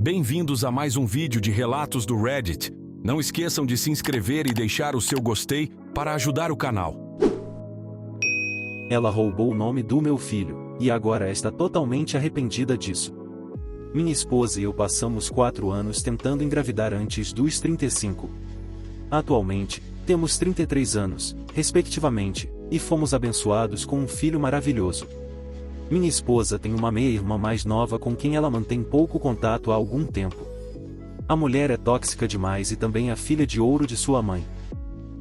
Bem-vindos a mais um vídeo de relatos do Reddit. Não esqueçam de se inscrever e deixar o seu gostei para ajudar o canal. Ela roubou o nome do meu filho, e agora está totalmente arrependida disso. Minha esposa e eu passamos 4 anos tentando engravidar antes dos 35. Atualmente, temos 33 anos, respectivamente, e fomos abençoados com um filho maravilhoso. Minha esposa tem uma meia-irmã mais nova com quem ela mantém pouco contato há algum tempo. A mulher é tóxica demais e também a filha de ouro de sua mãe.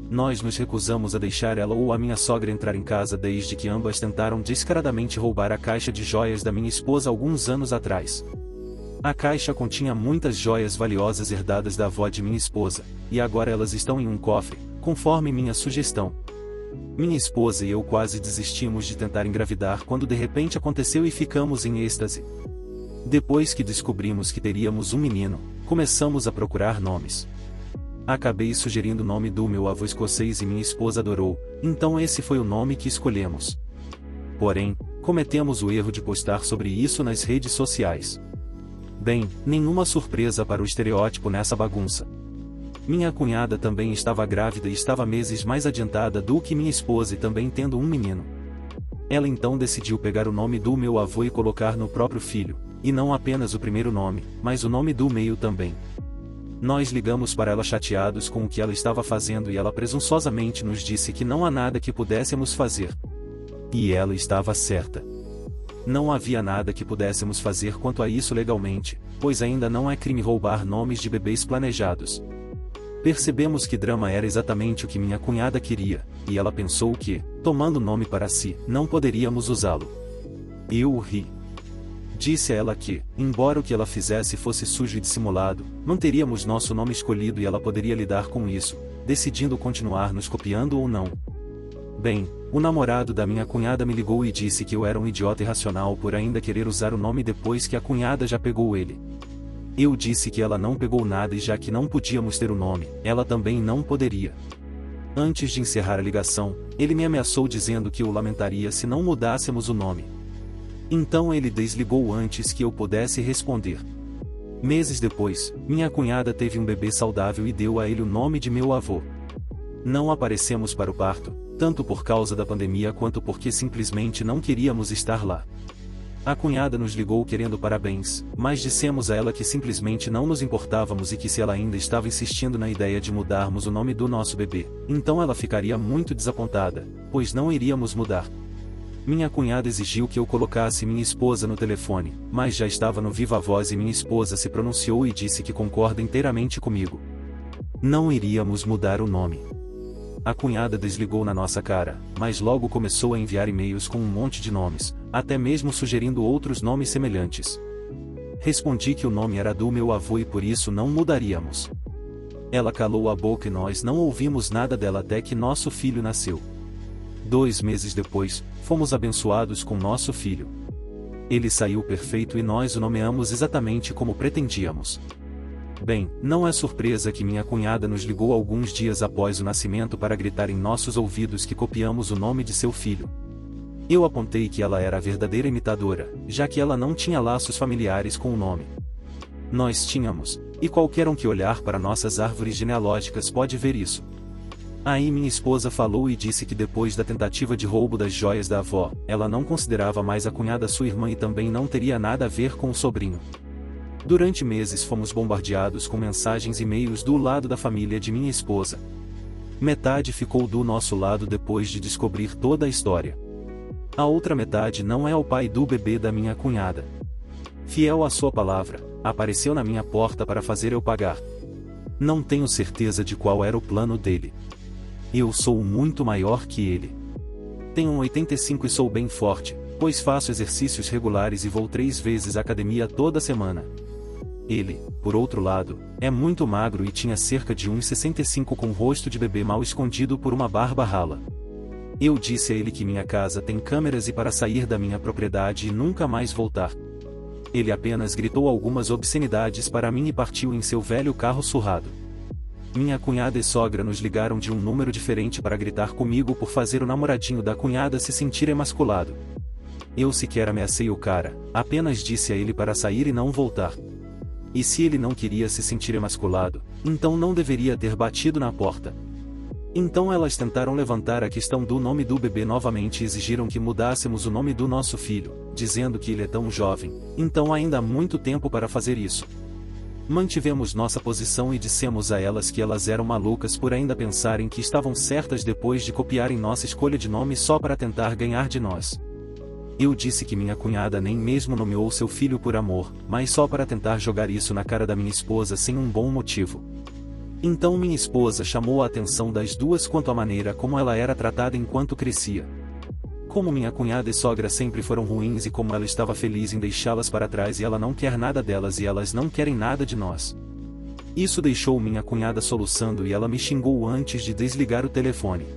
Nós nos recusamos a deixar ela ou a minha sogra entrar em casa desde que ambas tentaram descaradamente roubar a caixa de joias da minha esposa alguns anos atrás. A caixa continha muitas joias valiosas herdadas da avó de minha esposa, e agora elas estão em um cofre, conforme minha sugestão. Minha esposa e eu quase desistimos de tentar engravidar quando de repente aconteceu e ficamos em êxtase. Depois que descobrimos que teríamos um menino, começamos a procurar nomes. Acabei sugerindo o nome do meu avô escocês e minha esposa adorou, então esse foi o nome que escolhemos. Porém, cometemos o erro de postar sobre isso nas redes sociais. Bem, nenhuma surpresa para o estereótipo nessa bagunça. Minha cunhada também estava grávida e estava meses mais adiantada do que minha esposa e também tendo um menino. Ela então decidiu pegar o nome do meu avô e colocar no próprio filho, e não apenas o primeiro nome, mas o nome do meio também. Nós ligamos para ela chateados com o que ela estava fazendo e ela presunçosamente nos disse que não há nada que pudéssemos fazer. E ela estava certa. Não havia nada que pudéssemos fazer quanto a isso legalmente, pois ainda não é crime roubar nomes de bebês planejados. Percebemos que drama era exatamente o que minha cunhada queria, e ela pensou que, tomando o nome para si, não poderíamos usá-lo. Eu ri. Disse a ela que, embora o que ela fizesse fosse sujo e dissimulado, manteríamos nosso nome escolhido e ela poderia lidar com isso, decidindo continuar nos copiando ou não. Bem, o namorado da minha cunhada me ligou e disse que eu era um idiota irracional por ainda querer usar o nome depois que a cunhada já pegou ele. Eu disse que ela não pegou nada e já que não podíamos ter o nome, ela também não poderia. Antes de encerrar a ligação, ele me ameaçou dizendo que eu lamentaria se não mudássemos o nome. Então ele desligou antes que eu pudesse responder. Meses depois, minha cunhada teve um bebê saudável e deu a ele o nome de meu avô. Não aparecemos para o parto, tanto por causa da pandemia quanto porque simplesmente não queríamos estar lá. A cunhada nos ligou querendo parabéns, mas dissemos a ela que simplesmente não nos importávamos e que se ela ainda estava insistindo na ideia de mudarmos o nome do nosso bebê, então ela ficaria muito desapontada, pois não iríamos mudar. Minha cunhada exigiu que eu colocasse minha esposa no telefone, mas já estava no viva voz e minha esposa se pronunciou e disse que concorda inteiramente comigo. Não iríamos mudar o nome. A cunhada desligou na nossa cara, mas logo começou a enviar e-mails com um monte de nomes, até mesmo sugerindo outros nomes semelhantes. Respondi que o nome era do meu avô e por isso não mudaríamos. Ela calou a boca e nós não ouvimos nada dela até que nosso filho nasceu. 2 meses depois, fomos abençoados com nosso filho. Ele saiu perfeito e nós o nomeamos exatamente como pretendíamos. Bem, não é surpresa que minha cunhada nos ligou alguns dias após o nascimento para gritar em nossos ouvidos que copiamos o nome de seu filho. Eu apontei que ela era a verdadeira imitadora, já que ela não tinha laços familiares com o nome. Nós tínhamos, e qualquer um que olhar para nossas árvores genealógicas pode ver isso. Aí minha esposa falou e disse que depois da tentativa de roubo das joias da avó, ela não considerava mais a cunhada sua irmã e também não teria nada a ver com o sobrinho. Durante meses fomos bombardeados com mensagens e e-mails do lado da família de minha esposa. Metade ficou do nosso lado depois de descobrir toda a história. A outra metade não é o pai do bebê da minha cunhada. Fiel à sua palavra, apareceu na minha porta para fazer eu pagar. Não tenho certeza de qual era o plano dele. Eu sou muito maior que ele. Tenho 1,85 e sou bem forte, pois faço exercícios regulares e vou 3 vezes à academia toda semana. Ele, por outro lado, é muito magro e tinha cerca de 1,65 com o rosto de bebê mal escondido por uma barba rala. Eu disse a ele que minha casa tem câmeras e para sair da minha propriedade e nunca mais voltar. Ele apenas gritou algumas obscenidades para mim e partiu em seu velho carro surrado. Minha cunhada e sogra nos ligaram de um número diferente para gritar comigo por fazer o namoradinho da cunhada se sentir emasculado. Eu sequer ameacei o cara, apenas disse a ele para sair e não voltar. e se ele não queria se sentir emasculado, então não deveria ter batido na porta. Então elas tentaram levantar a questão do nome do bebê novamente e exigiram que mudássemos o nome do nosso filho, dizendo que ele é tão jovem, então ainda há muito tempo para fazer isso. Mantivemos nossa posição e dissemos a elas que elas eram malucas por ainda pensarem que estavam certas depois de copiarem nossa escolha de nome só para tentar ganhar de nós. Eu disse que minha cunhada nem mesmo nomeou seu filho por amor, mas só para tentar jogar isso na cara da minha esposa sem um bom motivo. Então minha esposa chamou a atenção das duas quanto à maneira como ela era tratada enquanto crescia. Como minha cunhada e sogra sempre foram ruins e como ela estava feliz em deixá-las para trás e ela não quer nada delas e elas não querem nada de nós. Isso deixou minha cunhada soluçando e ela me xingou antes de desligar o telefone.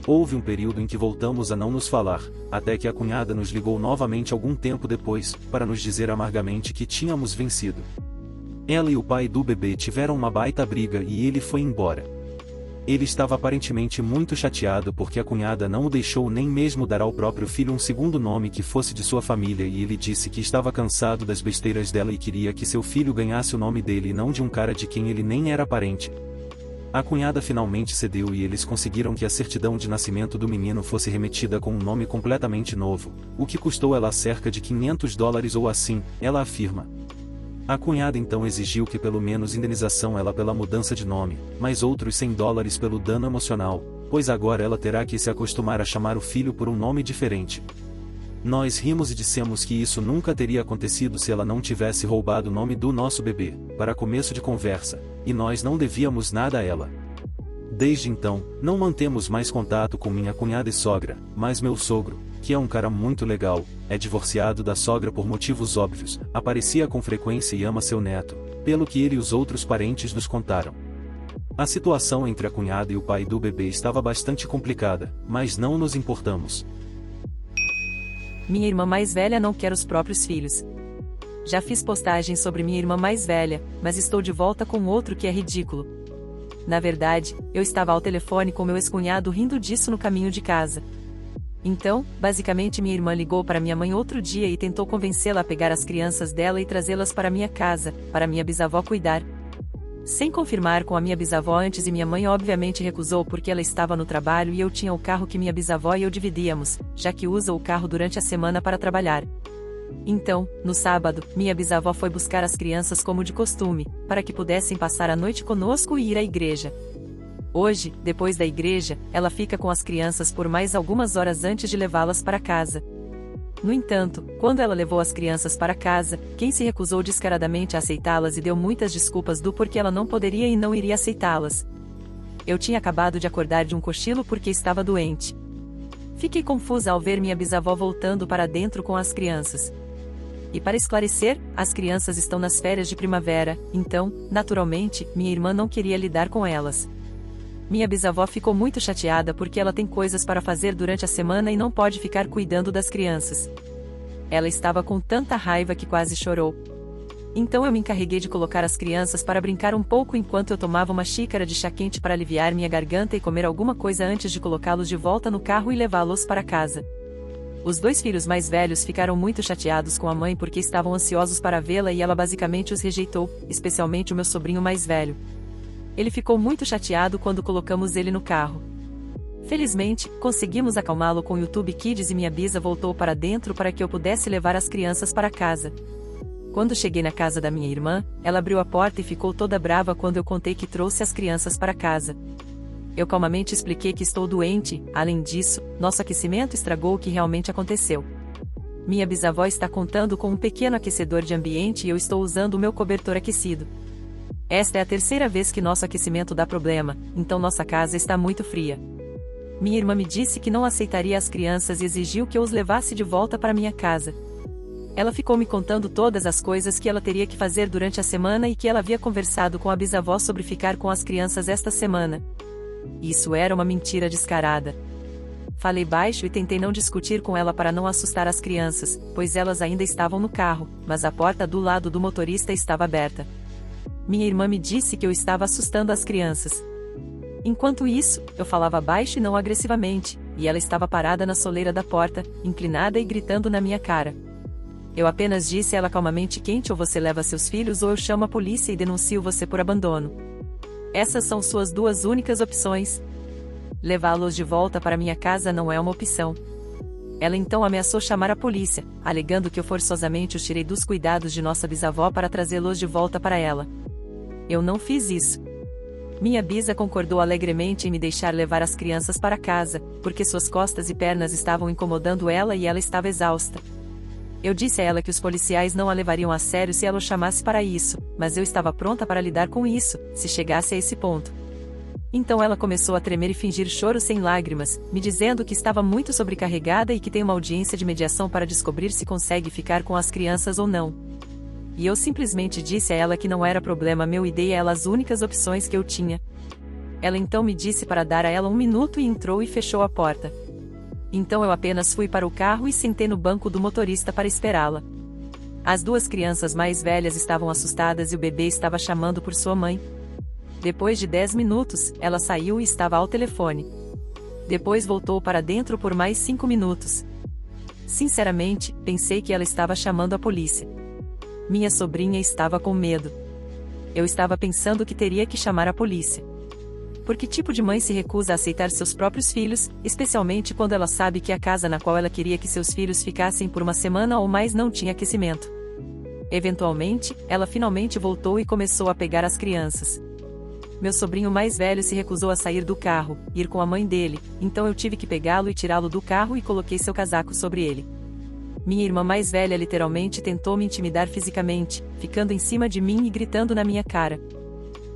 Houve um período em que voltamos a não nos falar, até que a cunhada nos ligou novamente algum tempo depois, para nos dizer amargamente que tínhamos vencido. Ela e o pai do bebê tiveram uma baita briga e ele foi embora. Ele estava aparentemente muito chateado porque a cunhada não o deixou nem mesmo dar ao próprio filho um segundo nome que fosse de sua família e ele disse que estava cansado das besteiras dela e queria que seu filho ganhasse o nome dele e não de um cara de quem ele nem era parente. A cunhada finalmente cedeu e eles conseguiram que a certidão de nascimento do menino fosse remetida com um nome completamente novo, o que custou ela cerca de $500 ou assim, ela afirma. A cunhada então exigiu que pelo menos indenização ela pela mudança de nome, mais outros $100 pelo dano emocional, pois agora ela terá que se acostumar a chamar o filho por um nome diferente. Nós rimos e dissemos que isso nunca teria acontecido se ela não tivesse roubado o nome do nosso bebê, para começo de conversa, e nós não devíamos nada a ela. Desde então, não mantemos mais contato com minha cunhada e sogra, mas meu sogro, que é um cara muito legal, é divorciado da sogra por motivos óbvios, aparecia com frequência e ama seu neto, pelo que ele e os outros parentes nos contaram. A situação entre a cunhada e o pai do bebê estava bastante complicada, mas não nos importamos. Minha irmã mais velha não quer os próprios filhos. Já fiz postagens sobre minha irmã mais velha, mas estou de volta com outro que é ridículo. Na verdade, eu estava ao telefone com meu ex-cunhado rindo disso no caminho de casa. Então, basicamente minha irmã ligou para minha mãe outro dia e tentou convencê-la a pegar as crianças dela e trazê-las para minha casa, para minha bisavó cuidar. Sem confirmar com a minha bisavó antes e minha mãe obviamente recusou porque ela estava no trabalho e eu tinha o carro que minha bisavó e eu dividíamos, já que usa o carro durante a semana para trabalhar. Então, no sábado, minha bisavó foi buscar as crianças como de costume, para que pudessem passar a noite conosco e ir à igreja. Hoje, depois da igreja, ela fica com as crianças por mais algumas horas antes de levá-las para casa. No entanto, quando ela levou as crianças para casa, quem se recusou descaradamente a aceitá-las e deu muitas desculpas do porquê ela não poderia e não iria aceitá-las. Eu tinha acabado de acordar de um cochilo porque estava doente. Fiquei confusa ao ver minha bisavó voltando para dentro com as crianças. E para esclarecer, as crianças estão nas férias de primavera, então, naturalmente, minha irmã não queria lidar com elas. Minha bisavó ficou muito chateada porque ela tem coisas para fazer durante a semana e não pode ficar cuidando das crianças. Ela estava com tanta raiva que quase chorou. Então eu me encarreguei de colocar as crianças para brincar um pouco enquanto eu tomava uma xícara de chá quente para aliviar minha garganta e comer alguma coisa antes de colocá-los de volta no carro e levá-los para casa. Os dois filhos mais velhos ficaram muito chateados com a mãe porque estavam ansiosos para vê-la e ela basicamente os rejeitou, especialmente o meu sobrinho mais velho. Ele ficou muito chateado quando colocamos ele no carro. Felizmente, conseguimos acalmá-lo com o YouTube Kids e minha bisa voltou para dentro para que eu pudesse levar as crianças para casa. Quando cheguei na casa da minha irmã, ela abriu a porta e ficou toda brava quando eu contei que trouxe as crianças para casa. Eu calmamente expliquei que estou doente, além disso, nosso aquecimento estragou o que realmente aconteceu. Minha bisavó está contando com um pequeno aquecedor de ambiente e eu estou usando o meu cobertor aquecido. Esta é a terceira vez que nosso aquecimento dá problema, então nossa casa está muito fria. Minha irmã me disse que não aceitaria as crianças e exigiu que eu os levasse de volta para minha casa. Ela ficou me contando todas as coisas que ela teria que fazer durante a semana e que ela havia conversado com a bisavó sobre ficar com as crianças esta semana. Isso era uma mentira descarada. Falei baixo e tentei não discutir com ela para não assustar as crianças, pois elas ainda estavam no carro, mas a porta do lado do motorista estava aberta. Minha irmã me disse que eu estava assustando as crianças. Enquanto isso, eu falava baixo e não agressivamente, e ela estava parada na soleira da porta, inclinada e gritando na minha cara. Eu apenas disse a ela calmamente: quente, ou você leva seus filhos ou eu chamo a polícia e denuncio você por abandono. Essas são suas duas únicas opções. Levá-los de volta para minha casa não é uma opção. Ela então ameaçou chamar a polícia, alegando que eu forçosamente os tirei dos cuidados de nossa bisavó para trazê-los de volta para ela. Eu não fiz isso. Minha bisa concordou alegremente em me deixar levar as crianças para casa, porque suas costas e pernas estavam incomodando ela e ela estava exausta. Eu disse a ela que os policiais não a levariam a sério se ela o chamasse para isso, mas eu estava pronta para lidar com isso, se chegasse a esse ponto. Então ela começou a tremer e fingir choro sem lágrimas, me dizendo que estava muito sobrecarregada e que tem uma audiência de mediação para descobrir se consegue ficar com as crianças ou não. E eu simplesmente disse a ela que não era problema meu e dei a ela as únicas opções que eu tinha. Ela então me disse para dar a ela 1 minuto e entrou e fechou a porta. Então eu apenas fui para o carro e sentei no banco do motorista para esperá-la. As duas crianças mais velhas estavam assustadas e o bebê estava chamando por sua mãe. Depois de 10 minutos, ela saiu e estava ao telefone. Depois voltou para dentro por mais 5 minutos. Sinceramente, pensei que ela estava chamando a polícia. Minha sobrinha estava com medo. Eu estava pensando que teria que chamar a polícia. Por que tipo de mãe se recusa a aceitar seus próprios filhos, especialmente quando ela sabe que a casa na qual ela queria que seus filhos ficassem por uma semana ou mais não tinha aquecimento? Eventualmente, ela finalmente voltou e começou a pegar as crianças. Meu sobrinho mais velho se recusou a sair do carro, ir com a mãe dele, então eu tive que pegá-lo e tirá-lo do carro e coloquei seu casaco sobre ele. Minha irmã mais velha literalmente tentou me intimidar fisicamente, ficando em cima de mim e gritando na minha cara.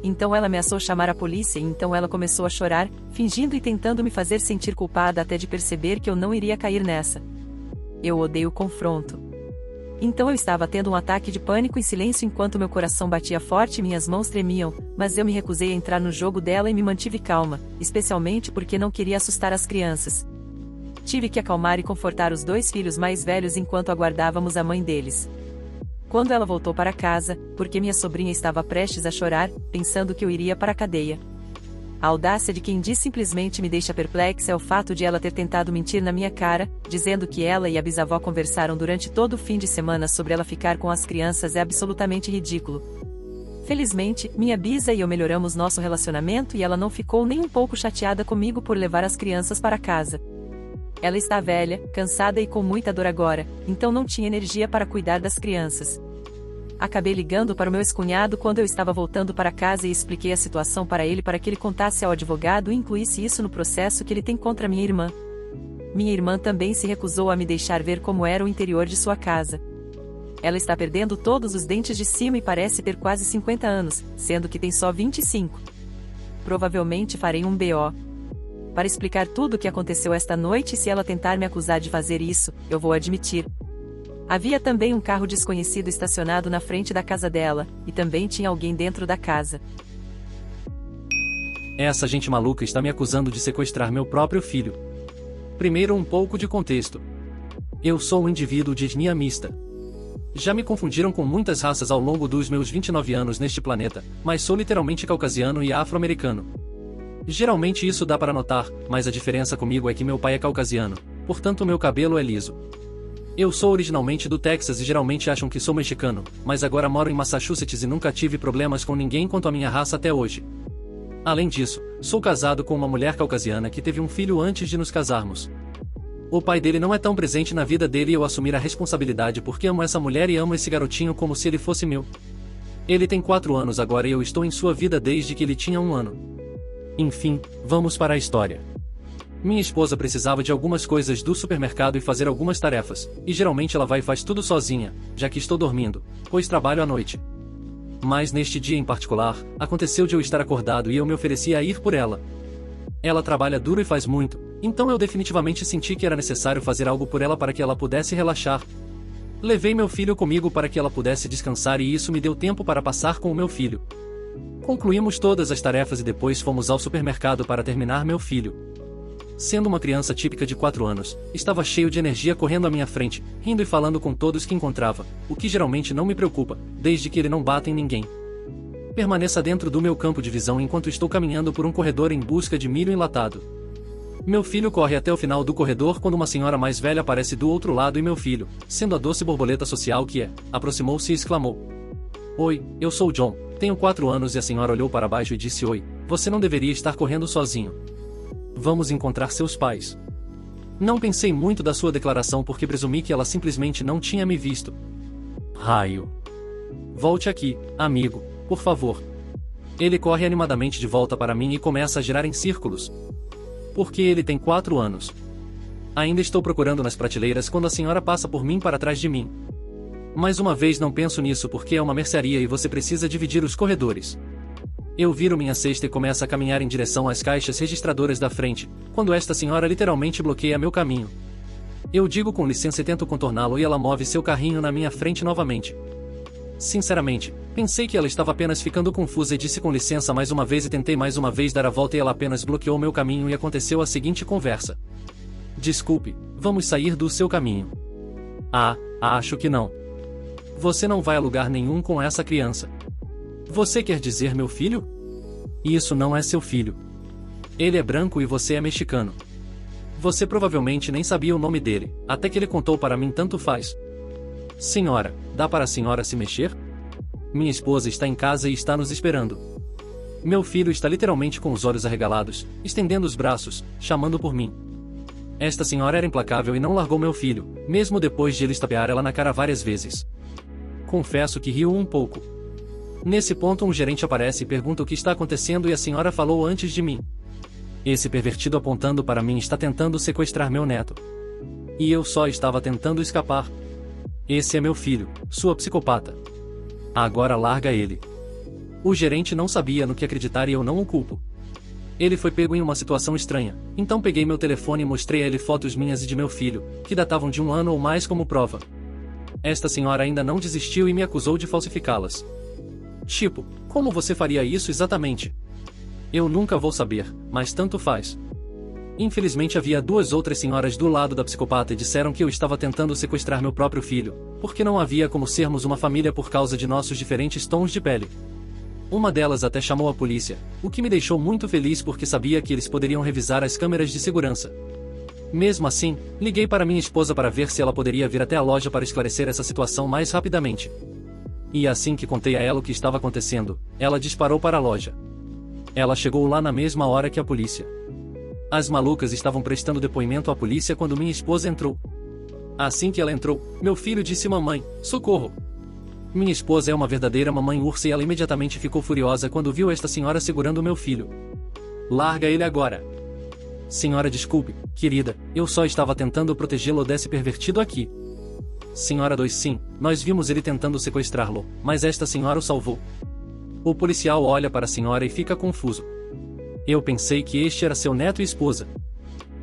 Então ela ameaçou chamar a polícia e então ela começou a chorar, fingindo e tentando me fazer sentir culpada até de perceber que eu não iria cair nessa. Eu odeio confronto. Então eu estava tendo um ataque de pânico em silêncio enquanto meu coração batia forte e minhas mãos tremiam, mas eu me recusei a entrar no jogo dela e me mantive calma, especialmente porque não queria assustar as crianças. Tive que acalmar e confortar os 2 filhos mais velhos enquanto aguardávamos a mãe deles. Quando ela voltou para casa, porque minha sobrinha estava prestes a chorar, pensando que eu iria para a cadeia. A audácia de quem diz simplesmente me deixa perplexa é o fato de ela ter tentado mentir na minha cara, dizendo que ela e a bisavó conversaram durante todo o fim de semana sobre ela ficar com as crianças é absolutamente ridículo. Felizmente, minha bisa e eu melhoramos nosso relacionamento e ela não ficou nem um pouco chateada comigo por levar as crianças para casa. Ela está velha, cansada e com muita dor agora, então não tinha energia para cuidar das crianças. Acabei ligando para o meu ex-cunhado quando eu estava voltando para casa e expliquei a situação para ele para que ele contasse ao advogado e incluísse isso no processo que ele tem contra minha irmã. Minha irmã também se recusou a me deixar ver como era o interior de sua casa. Ela está perdendo todos os dentes de cima e parece ter quase 50 anos, sendo que tem só 25. Provavelmente farei um BO. Para explicar tudo o que aconteceu esta noite e se ela tentar me acusar de fazer isso, eu vou admitir. Havia também um carro desconhecido estacionado na frente da casa dela, e também tinha alguém dentro da casa. Essa gente maluca está me acusando de sequestrar meu próprio filho. Primeiro um pouco de contexto. Eu sou um indivíduo de etnia mista. Já me confundiram com muitas raças ao longo dos meus 29 anos neste planeta, mas sou literalmente caucasiano e afro-americano. Geralmente isso dá para notar, mas a diferença comigo é que meu pai é caucasiano, portanto meu cabelo é liso. Eu sou originalmente do Texas e geralmente acham que sou mexicano, mas agora moro em Massachusetts e nunca tive problemas com ninguém quanto à minha raça até hoje. Além disso, sou casado com uma mulher caucasiana que teve um filho antes de nos casarmos. O pai dele não é tão presente na vida dele e eu assumir a responsabilidade porque amo essa mulher e amo esse garotinho como se ele fosse meu. Ele tem 4 anos agora e eu estou em sua vida desde que ele tinha 1 ano. Enfim, vamos para a história. Minha esposa precisava de algumas coisas do supermercado e fazer algumas tarefas, e geralmente ela vai e faz tudo sozinha, já que estou dormindo, pois trabalho à noite. Mas neste dia em particular, aconteceu de eu estar acordado e eu me ofereci a ir por ela. Ela trabalha duro e faz muito, então eu definitivamente senti que era necessário fazer algo por ela para que ela pudesse relaxar. Levei meu filho comigo para que ela pudesse descansar e isso me deu tempo para passar com o meu filho. Concluímos todas as tarefas e depois fomos ao supermercado para terminar meu filho. Sendo uma criança típica de 4 anos, estava cheio de energia correndo à minha frente, rindo e falando com todos que encontrava, o que geralmente não me preocupa, desde que ele não bata em ninguém. Permaneça dentro do meu campo de visão enquanto estou caminhando por um corredor em busca de milho enlatado. Meu filho corre até o final do corredor quando uma senhora mais velha aparece do outro lado e meu filho, sendo a doce borboleta social que é, aproximou-se e exclamou: "Oi, eu sou John, tenho 4 anos", e a senhora olhou para baixo e disse: "Oi, você não deveria estar correndo sozinho. Vamos encontrar seus pais." Não pensei muito da sua declaração porque presumi que ela simplesmente não tinha me visto. Raio. Volte aqui, amigo, por favor. Ele corre animadamente de volta para mim e começa a girar em círculos. Porque ele tem 4 anos. Ainda estou procurando nas prateleiras quando a senhora passa por mim para trás de mim. Mais uma vez não penso nisso porque é uma mercearia e você precisa dividir os corredores. Eu viro minha cesta e começo a caminhar em direção às caixas registradoras da frente, quando esta senhora literalmente bloqueia meu caminho. Eu digo com licença e tento contorná-lo e ela move seu carrinho na minha frente novamente. Sinceramente, pensei que ela estava apenas ficando confusa e disse com licença mais uma vez e tentei mais uma vez dar a volta e ela apenas bloqueou meu caminho e aconteceu a seguinte conversa: "Desculpe, vamos sair do seu caminho." "Ah, acho que não. Você não vai a lugar nenhum com essa criança." "Você quer dizer meu filho?" "Isso não é seu filho. Ele é branco e você é mexicano. Você provavelmente nem sabia o nome dele, até que ele contou para mim, tanto faz." "Senhora, dá para a senhora se mexer? Minha esposa está em casa e está nos esperando." Meu filho está literalmente com os olhos arregalados, estendendo os braços, chamando por mim. Esta senhora era implacável e não largou meu filho, mesmo depois de ele estapear ela na cara várias vezes. Confesso que riu um pouco. Nesse ponto um gerente aparece e pergunta o que está acontecendo e a senhora falou antes de mim: "Esse pervertido apontando para mim está tentando sequestrar meu neto. E eu só estava tentando escapar. Esse é meu filho, sua psicopata. Agora larga ele." O gerente não sabia no que acreditar e eu não o culpo. Ele foi pego em uma situação estranha, então peguei meu telefone e mostrei a ele fotos minhas e de meu filho, que datavam de 1 ano ou mais como prova. Esta senhora ainda não desistiu e me acusou de falsificá-las. Tipo, como você faria isso exatamente? Eu nunca vou saber, mas tanto faz. Infelizmente havia 2 outras senhoras do lado da psicopata e disseram que eu estava tentando sequestrar meu próprio filho, porque não havia como sermos uma família por causa de nossos diferentes tons de pele. Uma delas até chamou a polícia, o que me deixou muito feliz porque sabia que eles poderiam revisar as câmeras de segurança. Mesmo assim, liguei para minha esposa para ver se ela poderia vir até a loja para esclarecer essa situação mais rapidamente. E assim que contei a ela o que estava acontecendo, ela disparou para a loja. Ela chegou lá na mesma hora que a polícia. As malucas estavam prestando depoimento à polícia quando minha esposa entrou. Assim que ela entrou, meu filho disse: "Mamãe, socorro." Minha esposa é uma verdadeira mamãe ursa e ela imediatamente ficou furiosa quando viu esta senhora segurando meu filho. "Larga ele agora." "Senhora, desculpe, querida, eu só estava tentando protegê-lo desse pervertido aqui." "Senhora 2, sim, nós vimos ele tentando sequestrá-lo, mas esta senhora o salvou." O policial olha para a senhora e fica confuso. Eu pensei que este era seu neto e esposa.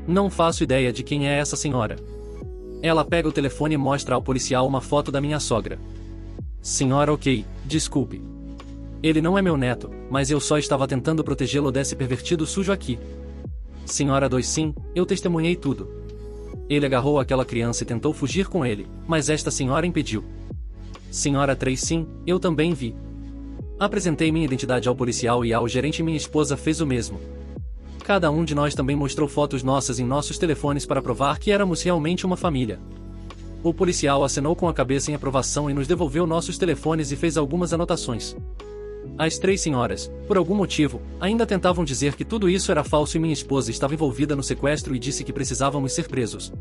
Não faço ideia de quem é essa senhora. Ela pega o telefone e mostra ao policial uma foto da minha sogra. "Senhora, ok, desculpe. Ele não é meu neto, mas eu só estava tentando protegê-lo desse pervertido sujo aqui." "Senhora 2, sim, eu testemunhei tudo. Ele agarrou aquela criança e tentou fugir com ele, mas esta senhora impediu." "Senhora 3, sim, eu também vi." Apresentei minha identidade ao policial e ao gerente e minha esposa fez o mesmo. Cada um de nós também mostrou fotos nossas em nossos telefones para provar que éramos realmente uma família. O policial acenou com a cabeça em aprovação e nos devolveu nossos telefones e fez algumas anotações. As 3 senhoras, por algum motivo, ainda tentavam dizer que tudo isso era falso e minha esposa estava envolvida no sequestro e disse que precisávamos ser presos.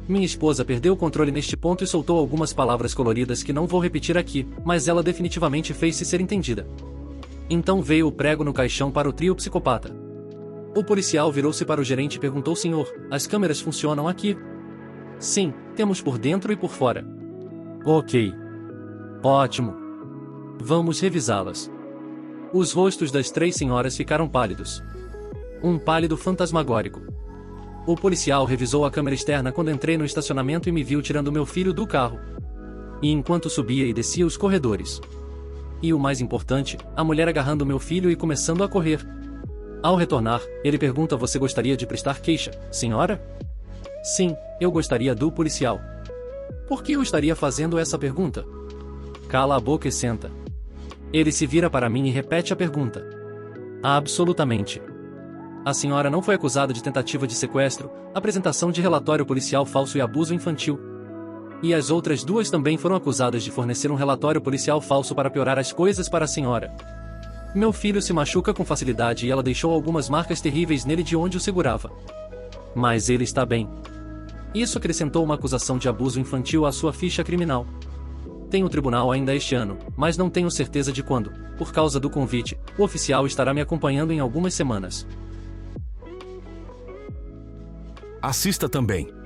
Minha esposa perdeu o controle neste ponto e soltou algumas palavras coloridas que não vou repetir aqui, mas ela definitivamente fez-se ser entendida. Então veio o prego no caixão para o trio psicopata. O policial virou-se para o gerente e perguntou: "Senhor, as câmeras funcionam aqui?" "Sim, temos por dentro e por fora." "Ok. Ótimo. Vamos revisá-las." Os rostos das 3 senhoras ficaram pálidos. Um pálido fantasmagórico. O policial revisou a câmera externa quando entrei no estacionamento e me viu tirando meu filho do carro. E enquanto subia e descia os corredores. E o mais importante, a mulher agarrando meu filho e começando a correr. Ao retornar, ele pergunta: "Você gostaria de prestar queixa, senhora?" "Sim, eu gostaria", do policial. "Por que eu estaria fazendo essa pergunta?" "Cala a boca e senta." Ele se vira para mim e repete a pergunta. "Absolutamente." A senhora não foi acusada de tentativa de sequestro, apresentação de relatório policial falso e abuso infantil. E as outras duas também foram acusadas de fornecer um relatório policial falso para piorar as coisas para a senhora. Meu filho se machuca com facilidade e ela deixou algumas marcas terríveis nele de onde o segurava. Mas ele está bem. Isso acrescentou uma acusação de abuso infantil à sua ficha criminal. Tem o tribunal ainda este ano, mas não tenho certeza de quando. Por causa do convite, o oficial estará me acompanhando em algumas semanas. Assista também